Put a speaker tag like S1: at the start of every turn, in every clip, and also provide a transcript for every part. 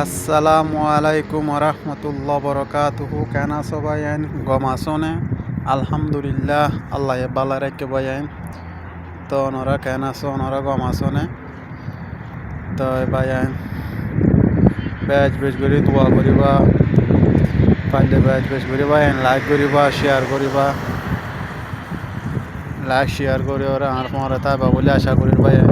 S1: আসসালামু আলাইকুম রহমতুল্লাহ বরকাতুহু কেন আছো ভাইয়ান গম আছো নে আলহামদুলিল্লাহ আল্লাহ বালা রেখে ভাইয়ান তো ওনারা কেন আছো ওনারা গম আছো নে তো ভাইয়ান বেশ বেশ করে দোয়া করিবা পাইলে বেশ বেশ করে ভাইয়ান লাইক করিবা শেয়ার করিবা লাইক শেয়ার করে ওরা আর পরে তাইবা বলে আশা করি ভাইয়ান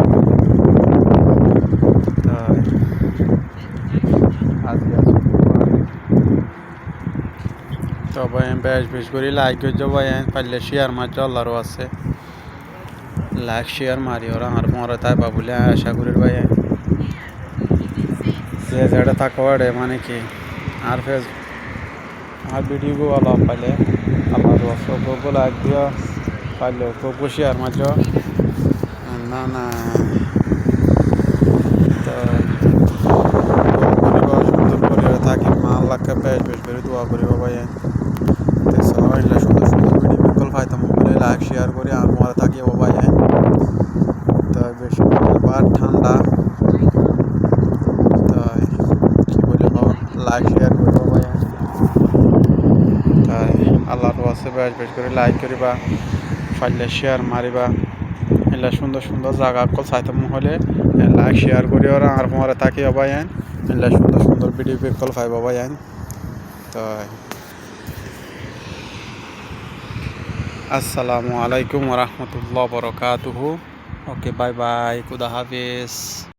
S1: তো ভাইয়ান বেশ বেশ করে লাইক করছো ভাইয়ান পাইলে শেয়ার মারছো আল্লাহরও আছে লাইক শেয়ার মারি ওরা আর পরে তাইবা বলে আশা করি ভাইয়ান যে যেটা থাকবে মানে কি আর ফেস আর ভিডিও আল্লাহ পাইলে আল্লাহর আছে ওকে লাইক দিও পাইলে ওকে শেয়ার মারছো না না তো সুন্দর করে থাকি মা আল্লাহকে বেশ বেশ করে দোয়া করিব ভাইয়ান সবাই সুন্দর সুন্দর ভিডিও বিকল পাইতাম বলে লাইক শেয়ার করে আর মরে থাকি ভাইয়ান তো বেশি বার ঠান্ডা তাই কি বলে লাইক শেয়ার করব ভাইয়ান তাই আল্লাহর আছে বেশ বেশ করে লাইক করিবা পাইলে শেয়ার মারিবা এলা সুন্দর সুন্দর জায়গা কল চাইতাম হলে লাইক শেয়ার করি ওরা আর মরে থাকি ভাইয়ান এলা সুন্দর সুন্দর ভিডিও বিকল পাইব ভাইয়ান তাই আসসালামু আলাইকুম রহমতুল্লাহ বরকাতুহু ওকে বাই বাই খুদা হাফিজ।